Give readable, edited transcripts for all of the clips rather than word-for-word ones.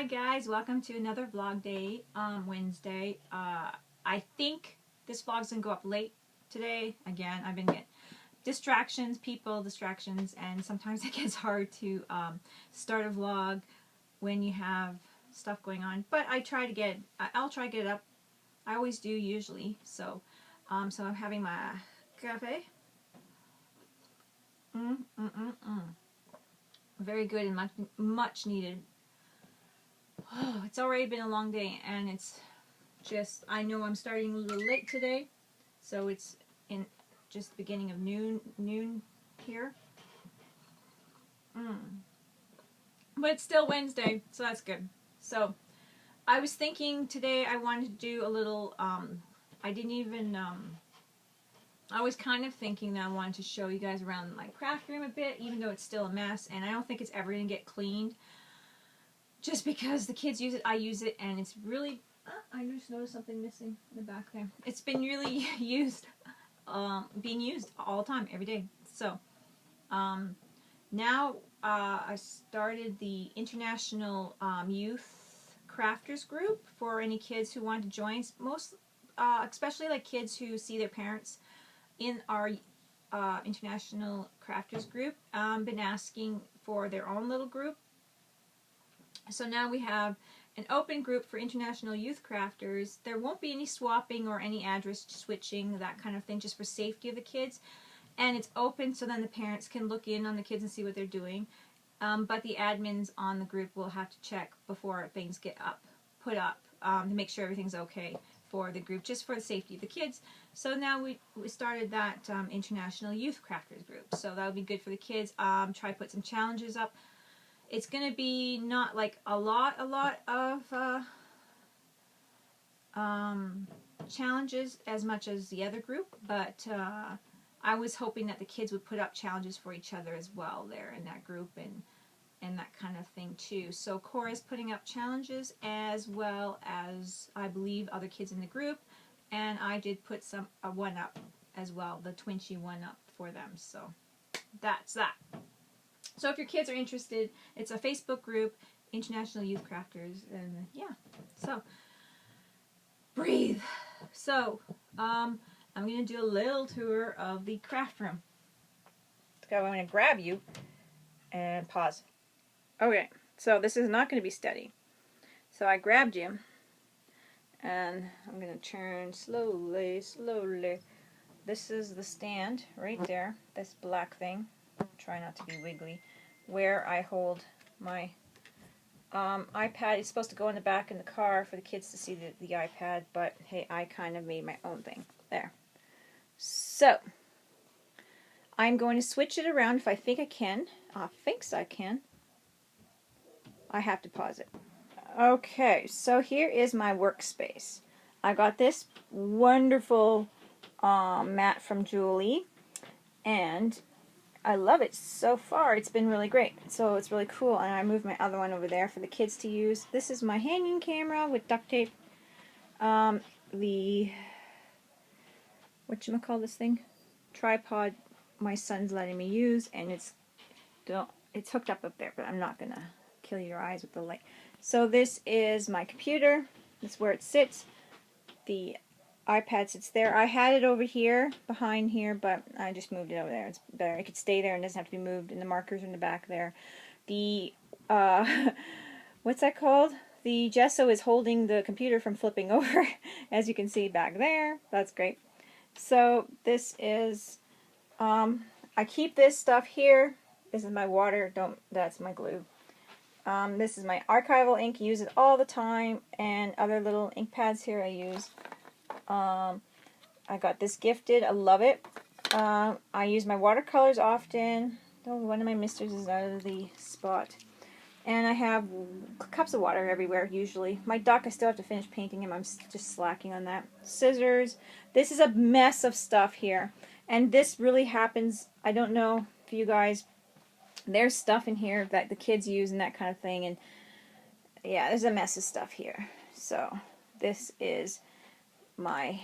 Hi guys, welcome to another vlog day, Wednesday. I think this vlog's gonna go up late today. Again, I've been getting distractions, and sometimes it gets hard to start a vlog when you have stuff going on. But I'll try to get it up. I always do usually. So I'm having my cafe. Very good and much needed. Oh, it's already been a long day, and it's just, I know I'm starting a little late today, so it's in just the beginning of noon here. But it's still Wednesday, so that's good. So I was thinking today I wanted to do a little, I was kind of thinking that I wanted to show you guys around my craft room a bit, even though it's still a mess, and I don't think it's ever going to get cleaned. Just because the kids use it, I use it, and it's really, I just noticed something missing in the back there. It's been really used, being used all the time, every day. So, now I started the International Youth Crafters group for any kids who want to join. Especially like kids who see their parents in our International Crafters group, been asking for their own little group. So now we have an open group for International Youth Crafters. There won't be any swapping or any address switching, that kind of thing, just for safety of the kids. And it's open so then the parents can look in on the kids and see what they're doing. But the admins on the group will have to check before things get put up to make sure everything's okay for the group, just for the safety of the kids. So now we started that International Youth Crafters group. So that'll be good for the kids. Try to put some challenges up. It's going to be not like a lot of challenges as much as the other group, but I was hoping that the kids would put up challenges for each other as well there in that group and that kind of thing too. So Cora's putting up challenges as well as, I believe, other kids in the group, and I did put a one up as well, the Twinchy one up for them. So that's that. So if your kids are interested, it's a Facebook group, International Youth Crafters, and yeah. So breathe. So I'm gonna do a little tour of the craft room. So I'm gonna grab you and pause. Okay, so this is not gonna be steady. So I grabbed you, and I'm gonna turn slowly. This is the stand right there. This black thing. Try not to be wiggly, where I hold my iPad. It's supposed to go in the back in the car for the kids to see the iPad, but hey, I kind of made my own thing there. So I'm going to switch it around if I think I can. I think I can. I have to pause it. Okay, so here is my workspace. I got this wonderful mat from Julie, and I love it so far. It's been really great. So it's really cool. And I moved my other one over there for the kids to use. This is my hanging camera with duct tape. The, whatchamacall this thing? Tripod my son's letting me use. And it's hooked up there, but I'm not going to kill your eyes with the light. So this is my computer. That's where it sits. The iPad sits there. I had it over here, behind here, but I just moved it over there. It's better. It could stay there and doesn't have to be moved, and the markers are in the back there. The, what's that called? The gesso is holding the computer from flipping over, as you can see back there. That's great. So this is, I keep this stuff here. This is my water. That's my glue. This is my archival ink. I use it all the time, and other little ink pads here I use. I got this gifted. I love it. I use my watercolors often. Oh, one of my misters is out of the spot. And I have cups of water everywhere, usually. My duck, I still have to finish painting him. I'm just slacking on that. Scissors. This is a mess of stuff here. And this really happens, I don't know for you guys, there's stuff in here that the kids use and that kind of thing. And yeah, there's a mess of stuff here. So this is my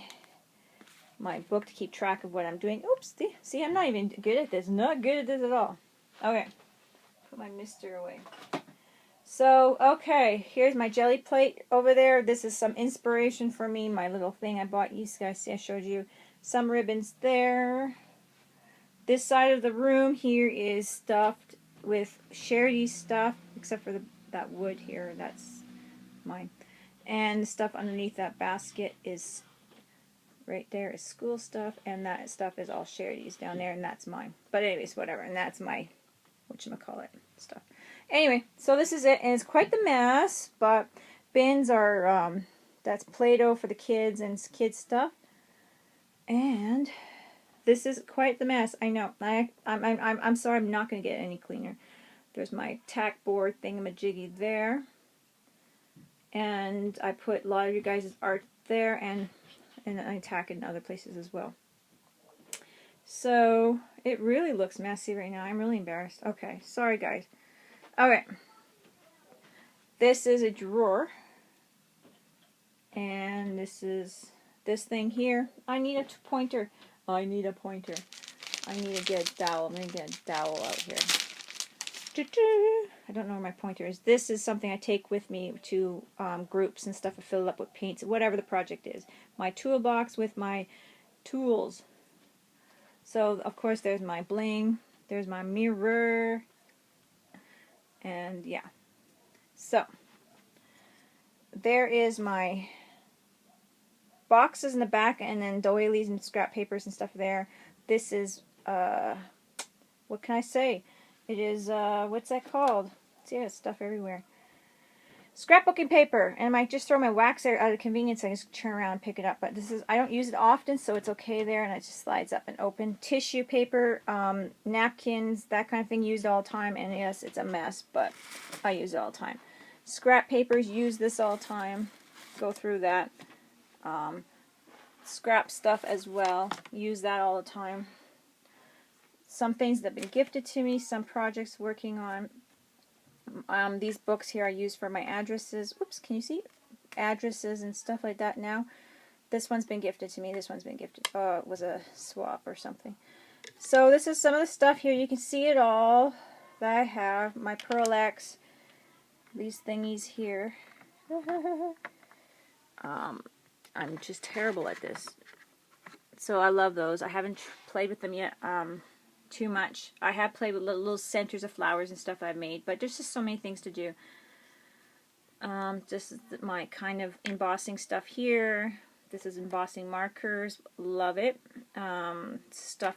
book to keep track of what I'm doing. Oops, see, I'm not even good at this. Not good at this at all. Okay, put my mister away. So, okay, here's my jelly plate over there. This is some inspiration for me, my little thing I bought. You guys see, I showed you some ribbons there. This side of the room here is stuffed with Charity's stuff, except for that wood here, that's mine. And the stuff underneath that basket is, right there is school stuff, and that stuff is all Charity's down there, and that's mine. But anyways, whatever, and that's my, whatchamacallit, stuff. Anyway, so this is it, and it's quite the mess, but bins are, that's Play-Doh for the kids and kids stuff. And this is quite the mess. I know. I'm sorry, I'm not going to get any cleaner. There's my tack board thingamajiggy there. And I put a lot of you guys' art there, and I tack it in other places as well. So, it really looks messy right now. I'm really embarrassed. Okay, sorry guys. Okay. This is a drawer. And this is this thing here. I need a pointer. I need a pointer. I need to get a dowel. I'm going to get a dowel out here. I don't know where my pointer is. This is something I take with me to groups and stuff to fill up with paints, whatever the project is. My toolbox with my tools. So, of course, there's my bling. There's my mirror. And, yeah. So, there is my boxes in the back, and then doilies and scrap papers and stuff there. This is, what can I say? It is, what's that called? See, yeah, stuff everywhere. Scrapbooking paper. And I might just throw my wax there out of convenience. I just turn around and pick it up. But this is, I don't use it often, so it's okay there, and it just slides up and open. Tissue paper, napkins, that kind of thing, used all the time. And yes, it's a mess, but I use it all the time. Scrap papers, use this all the time. Go through that. Scrap stuff as well. Use that all the time. Some things that have been gifted to me. Some projects working on. These books here I use for my addresses. Oops, can you see? Addresses and stuff like that now. This one's been gifted to me. This one's been gifted. Oh, it was a swap or something. So this is some of the stuff here. You can see it all that I have. My Pearl X. These thingies here. I'm just terrible at this. So I love those. I haven't played with them yet too much. I have played with little centers of flowers and stuff I've made, but there's just so many things to do. This is my kind of embossing stuff here. This is embossing markers. Love it. Stuff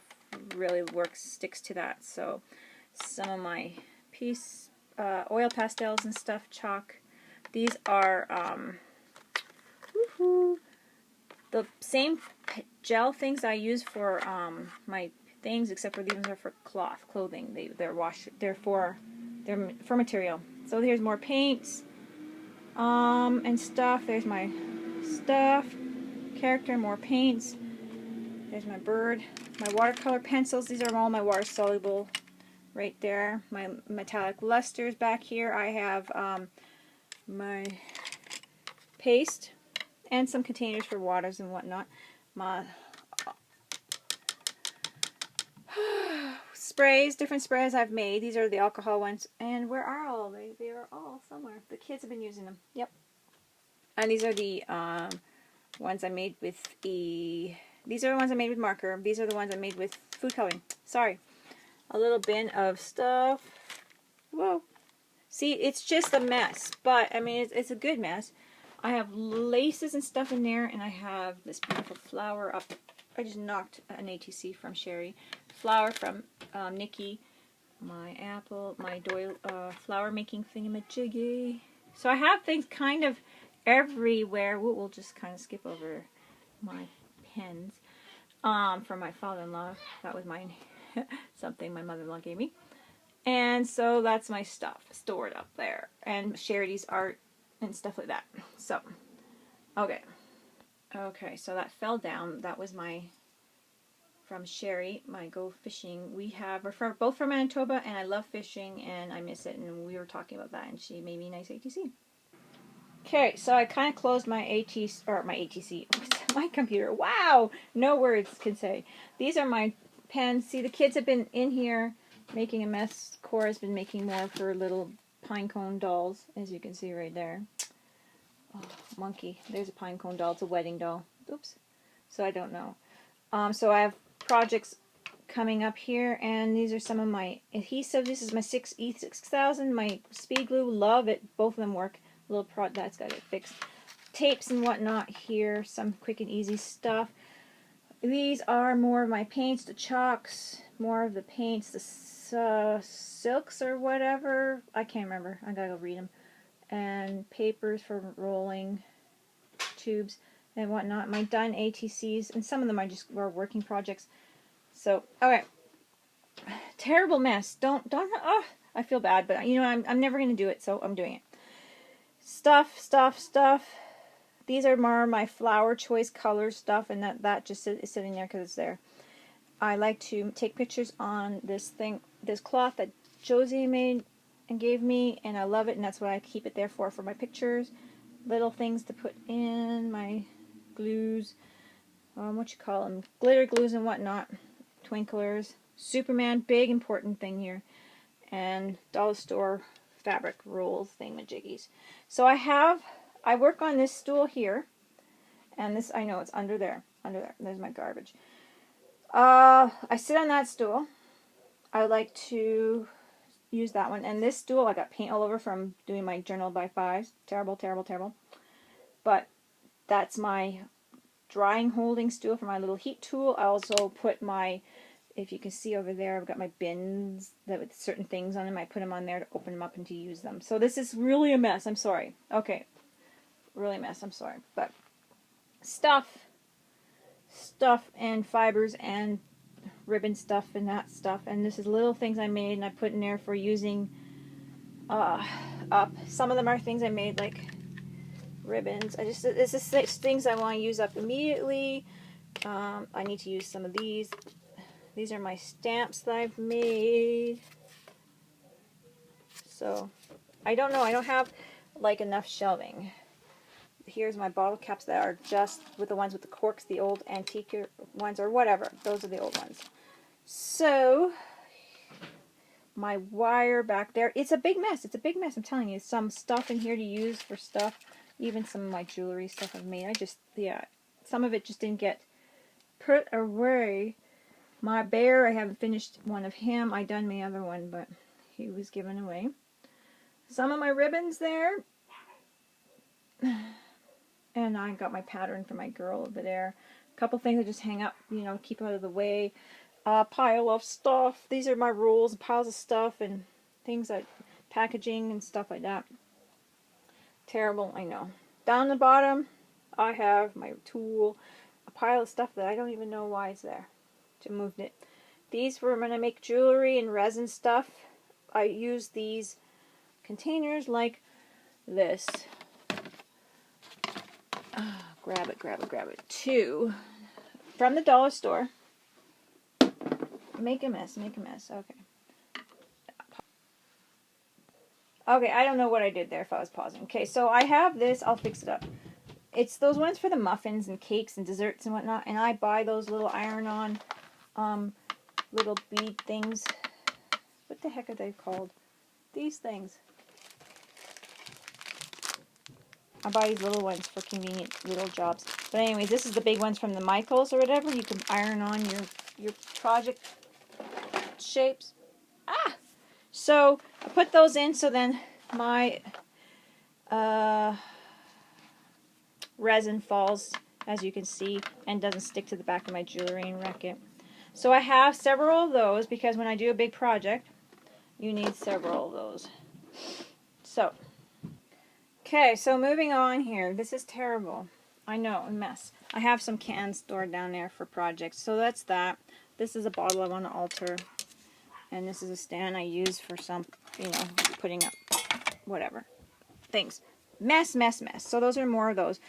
really works, sticks to that. So some of my oil pastels and stuff, chalk. These are the same gel things I use for my things, except for these ones are for clothing. They're for material. So here's more paints and stuff. There's my stuff, character, more paints. There's my bird, my watercolor pencils. These are all my water soluble right there. My metallic lusters back here. I have my paste and some containers for waters and whatnot. My sprays, different sprays I've made. These are the alcohol ones. And where are all they? They are all somewhere. The kids have been using them. Yep. And these are the ones I made with these are the ones I made with marker. These are the ones I made with food coloring. Sorry. A little bin of stuff. Whoa. See, it's just a mess. But, I mean, it's a good mess. I have laces and stuff in there, and I have this beautiful flower up. I just knocked an ATC from Sherry. Flower from Nikki. My apple, my flower making thingamajiggy. So I have things kind of everywhere. We'll just kind of skip over my pens from my father-in-law. That was mine. Something my mother-in-law gave me. And so that's my stuff stored up there. And Charity's art and stuff like that. So, okay. Okay, so that fell down. That was from Sherry, my Go Fishing. We're both from Manitoba, and I love fishing, and I miss it, and we were talking about that, and she made me a nice ATC. Okay, so I kind of closed my ATC, my computer. Wow! No words can say. These are my pens. See, the kids have been in here making a mess. Cora's been making more of her little pine cone dolls, as you can see right there. Oh, monkey. There's a pine cone doll. It's a wedding doll. Oops. So I don't know. So I have projects coming up here, and these are some of my adhesive. This is my E6000, my speed glue. Love it. Both of them work. That's got it fixed. Tapes and whatnot here. Some quick and easy stuff. These are more of my paints, the chalks, more of the paints, the silks or whatever. I can't remember. I gotta go read them. And papers for rolling, tubes and whatnot. My done ATCs, and some of them were working projects. So, alright. Terrible mess. Don't, oh, I feel bad, but you know, I'm never gonna do it, so I'm doing it. Stuff. These are more my flower choice color stuff, and that just is sitting there because it's there. I like to take pictures on this cloth that Josie made and gave me, and I love it, and that's what I keep it there for my pictures. Little things to put in, my glues, what you call them, glitter glues and whatnot, twinklers, Superman, big important thing here, and dollar store fabric rolls, thingamajiggies. So I work on this stool here, and this, I know it's under there, there's my garbage. I sit on that stool. I like to use that one, and this stool I got paint all over from doing my journal by 5s. Terrible. But that's my drying holding stool for my little heat tool. I also put my, if you can see over there, I've got my bins that with certain things on them. I put them on there to open them up and to use them. So this is really a mess. I'm sorry. Okay. Really a mess. I'm sorry. But stuff and fibers and ribbon stuff and that stuff. And this is little things I made and I put in there for using up. Some of them are things I made like ribbons. This is things I want to use up immediately. I need to use some of these. These are my stamps that I've made. So, I don't know. I don't have like enough shelving. Here's my bottle caps that are just with the ones with the corks, the old antique ones or whatever. Those are the old ones. So, my wire back there. It's a big mess. It's a big mess. I'm telling you. Some stuff in here to use for stuff. Even some of my jewelry stuff I've made. Some of it just didn't get put away. My bear, I haven't finished one of him. I done my other one, but he was given away. Some of my ribbons there. And I got my pattern for my girl over there. A couple things I just hang up, you know, keep out of the way. Pile of stuff. These are my rules, piles of stuff and things like packaging and stuff like that. Terrible, I know. Down the bottom, I have my tool, a pile of stuff that I don't even know why it's there. To move it. These were when I make jewelry and resin stuff. I use these containers like this. Grab it. 2 from the dollar store. Make a mess. Okay. Okay, I don't know what I did there if I was pausing. Okay, so I have this. I'll fix it up. It's those ones for the muffins and cakes and desserts and whatnot. And I buy those little iron-on little bead things. What the heck are they called? These things. I buy these little ones for convenient little jobs. But anyways, this is the big ones from the Michaels or whatever. You can iron on your project shapes. So I put those in so then my resin falls, as you can see, and doesn't stick to the back of my jewelry and wreck it. So I have several of those because when I do a big project, you need several of those. So, okay, so moving on here. This is terrible. I know, a mess. I have some cans stored down there for projects. So that's that. This is a bottle I want to alter. And this is a stand I use for some, you know, putting up whatever things. Mess. So those are more of those.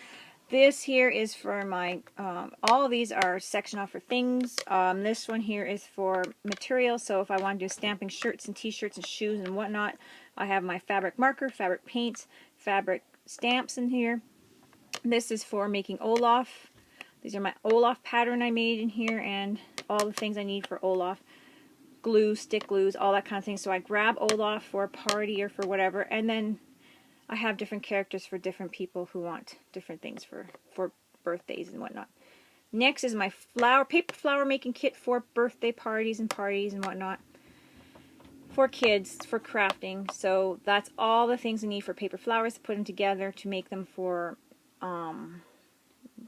This here is for my, all of these are section off for things. This one here is for material. So if I want to do stamping shirts and t-shirts and shoes and whatnot, I have my fabric marker, fabric paints, fabric stamps in here. This is for making Olaf. These are my Olaf pattern I made in here and all the things I need for Olaf. glue, stick glues, all that kind of thing. So I grab Olaf for a party or for whatever, and then I have different characters for different people who want different things for birthdays and whatnot. Next is my paper flower making kit for birthday parties and whatnot. For kids, for crafting. So that's all the things I need for paper flowers to put them together to make them for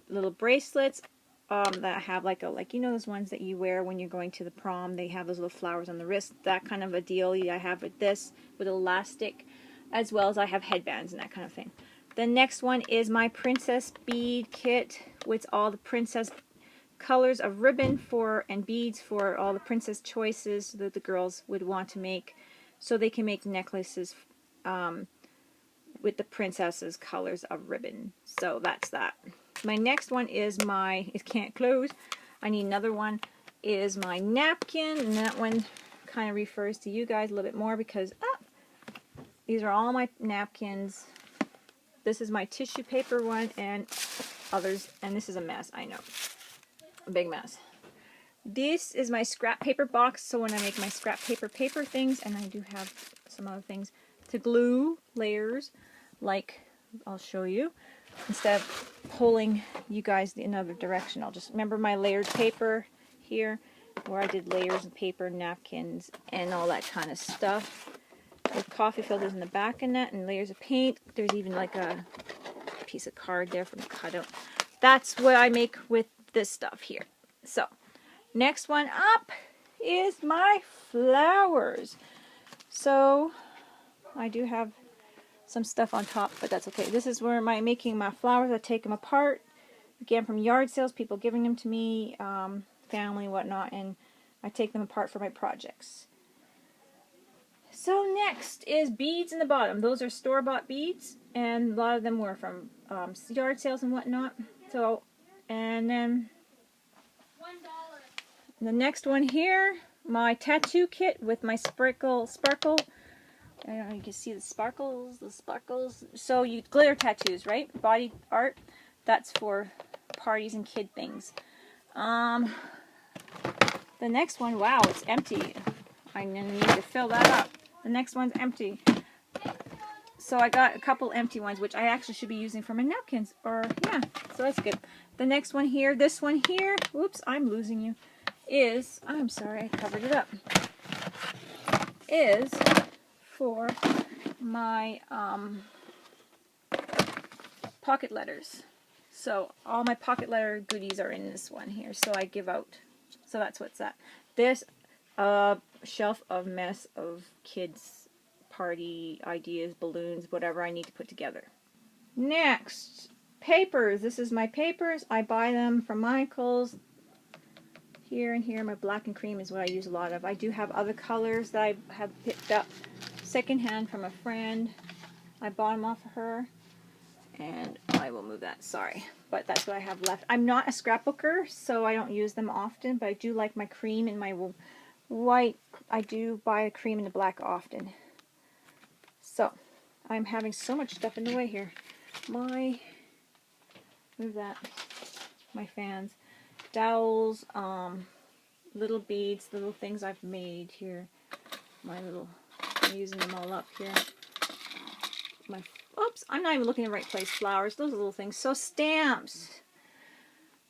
little bracelets that have like you know those ones that you wear when you're going to the prom. They have those little flowers on the wrist. That kind of a deal I have with this, with elastic, as well as I have headbands and that kind of thing. The next one is my princess bead kit with all the princess colors of ribbon and beads for all the princess choices that the girls would want to make, so they can make necklaces with the princesses colors of ribbon. So that's that. My next one is it can't close. I need another one. Is my napkin, and that one kind of refers to you guys a little bit more because these are all my napkins. This is my tissue paper one and others, and this is a mess, I know. A big mess. This is my scrap paper box, so when I make my scrap paper things, and I do have some other things to glue layers, like I'll show you. Instead of pulling you guys in another direction, I'll just remember my layered paper here, where I did layers of paper, napkins, and all that kind of stuff. With coffee filters in the back and that, and layers of paint. There's even like a piece of card there from the cutout. That's what I make with this stuff here. So, next one up is my flowers. So, I do have some stuff on top, but that's okay. This is where I'm making my flowers. I take them apart, again from yard sales, people giving them to me, family, whatnot, and I take them apart for my projects. So next is beads in the bottom. Those are store-bought beads, and a lot of them were from yard sales and whatnot. So, and then the next one here, my tattoo kit with my sparkle. I don't know, you can see the sparkles. So you glitter tattoos, right? Body art. That's for parties and kid things. The next one, wow, it's empty. I'm gonna need to fill that up. The next one's empty. So I got a couple empty ones, which I actually should be using for my napkins. Or, yeah, so that's good. The next one here, this one here, whoops, I'm losing you, I'm sorry, I covered it up, is for my pocket letters. So all my pocket letter goodies are in this one here, so I give out. So that's what's that. This shelf of mess of kids party ideas, balloons, whatever I need to put together. Next, papers. This is my papers. I buy them from Michael's. Here and here, my black and cream is what I use a lot of. I do have other colors that I have picked up secondhand from a friend. I bought them off of her, and I will move that, sorry. But that's what I have left. I'm not a scrapbooker, so I don't use them often, but I do like my cream and my white. I do buy a cream and a black often. So, I'm having so much stuff in the way here. Move that. My fans. Dowels, little beads, little things I've made here. I'm using them all up here. Oops, I'm not even looking in the right place. Flowers, those little things. So stamps.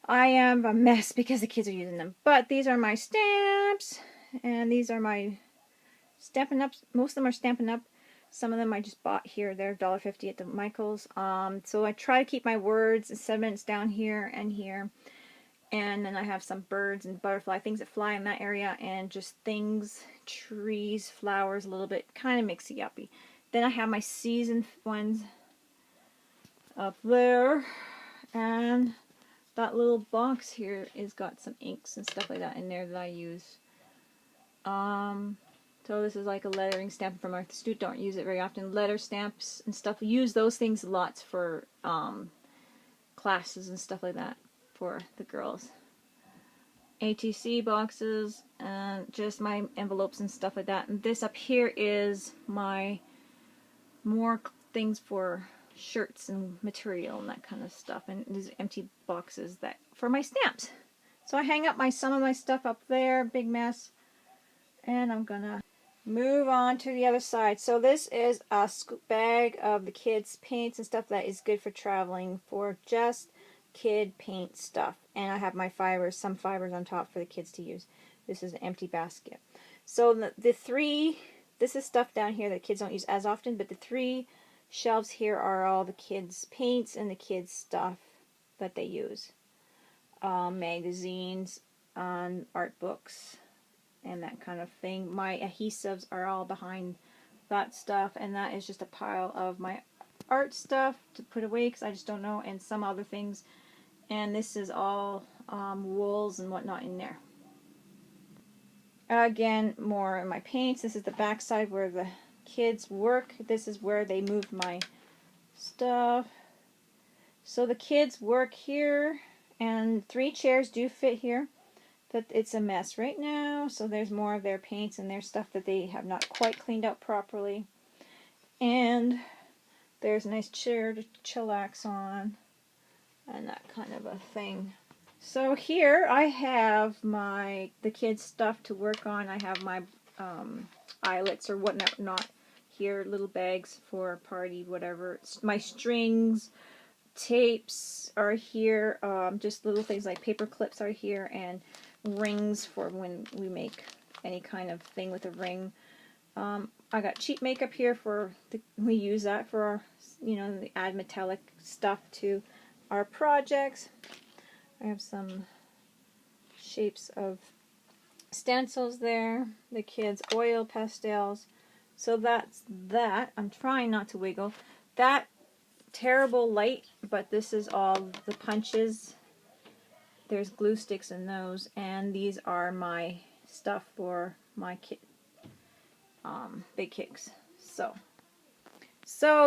I am a mess because the kids are using them. But these are my stamps. And these are my Stampin' Up. Most of them are Stampin' Up. Some of them I just bought here. They're $1.50 at the Michael's. So I try to keep my words and sentiments down here and here. And then I have some birds and butterfly things that fly in that area. And just things, trees, flowers, a little bit. Kind of mixy-uppy. Then I have my season ones up there. And that little box here is got some inks and stuff like that in there that I use. So this is like a lettering stamp from Martha Stewart. Don't use it very often. Letter stamps and stuff. We use those things lots for classes and stuff like that for the girls. ATC boxes and just my envelopes and stuff like that. And this up here is my more things for shirts and material and that kind of stuff. And these empty boxes that for my stamps. So I hang up some of my stuff up there. Big mess. And I'm gonna move on to the other side. So this is a bag of the kids' paints and stuff that is good for traveling, for just kid paint stuff. And I have my fibers, some fibers on top for the kids to use. This is an empty basket. So the three, this is stuff down here that kids don't use as often, but the three shelves here are all the kids' paints and the kids' stuff that they use. Magazines, art books, and that kind of thing. My adhesives are all behind that stuff, and that is just a pile of my art stuff to put away because I just don't know, and some other things. And this is all wools and whatnot in there. Again, more of my paints. This is the back side where the kids work. This is where they move my stuff. So the kids work here, and 3 chairs do fit here. But it's a mess right now, so there's more of their paints and their stuff that they have not quite cleaned out properly. And there's a nice chair to chillax on, and that kind of a thing. So here I have the kids' stuff to work on. I have my eyelets or whatnot here, little bags for a party, whatever. My strings, tapes are here, just little things like paper clips are here, and rings for when we make any kind of thing with a ring. I got cheap makeup here we use that for our, we add metallic stuff to our projects. I have some shapes of stencils there, the kids' oil pastels. So that's that. I'm trying not to wiggle. That terrible light, but this is all the punches. There's glue sticks in those, and these are my stuff for my big kicks. So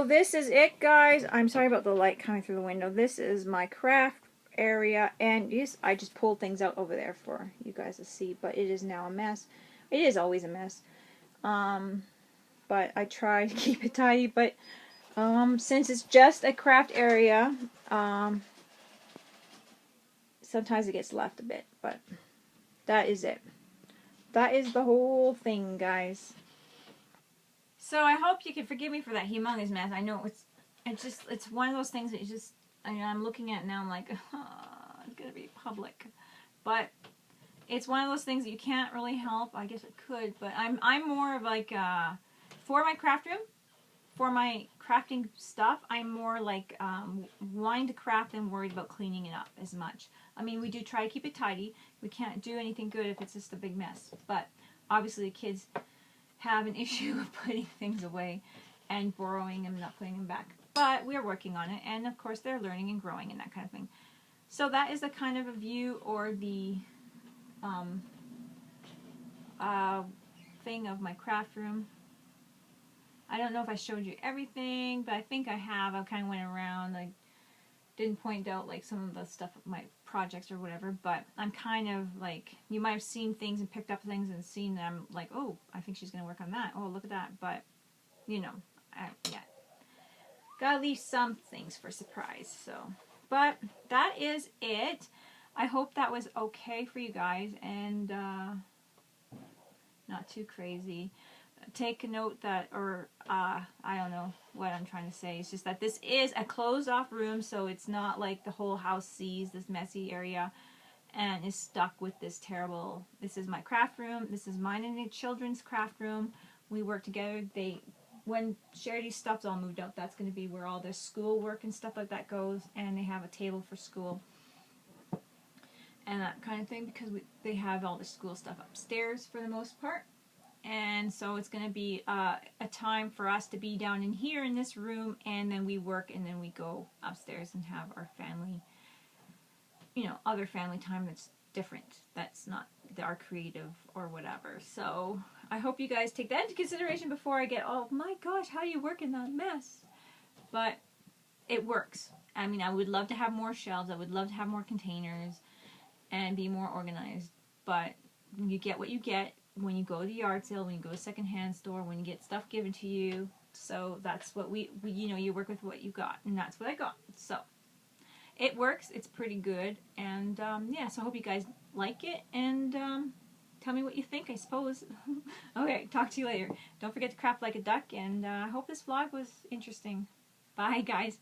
this is it, guys. I'm sorry about the light coming through the window. This is my craft area, and yes, I just pulled things out over there for you guys to see, but it is now a mess. It is always a mess. But I try to keep it tidy, but since it's just a craft area, sometimes it gets left a bit, but that is it. That is the whole thing, guys. So I hope you can forgive me for that humongous mess. I know it's one of those things that I'm looking at now. I'm like, oh, it's gonna be public, but it's one of those things that you can't really help. I guess it could, but I'm more of like for my craft room, for my crafting stuff, I'm more like wanting to craft than worried about cleaning it up as much. I mean, we do try to keep it tidy. We can't do anything good if it's just a big mess. But obviously the kids have an issue of putting things away and borrowing them and not putting them back. But we're working on it, and of course they're learning and growing and that kind of thing. So that is the kind of a view or the thing of my craft room. I don't know if I showed you everything, but I think I have. I kind of went around. I didn't point out like some of the stuff of my projects or whatever, but I'm kind of like, you might have seen things and picked up things and seen them like, oh, I think she's going to work on that. Oh, look at that. But, yeah. Gotta leave some things for surprise. So, but that is it. I hope that was okay for you guys and not too crazy. Take a note that, or I don't know what I'm trying to say. It's just that this is a closed off room, so it's not like the whole house sees this messy area and is stuck with this terrible. This is my craft room. This is mine and the children's craft room. We work together. When Charity's stuff's all moved out, that's going to be where all their school work and stuff like that goes, and they have a table for school and that kind of thing, because they have all the school stuff upstairs for the most part. And so it's going to be a time for us to be down in here in this room, and then we work, and then we go upstairs and have our family, other family time that's different. That's not our creative or whatever. So I hope you guys take that into consideration before I get, oh my gosh, how do you work in that mess? But it works. I mean, I would love to have more shelves. I would love to have more containers and be more organized. But you get what you get when you go to the yard sale, when you go to a secondhand store, when you get stuff given to you. So that's what we you work with what you got, and that's what I got. So it works. It's pretty good, and yeah. So I hope you guys like it, and tell me what you think, I suppose. Okay, talk to you later. Don't forget to crap like a duck, and I hope this vlog was interesting. Bye, guys.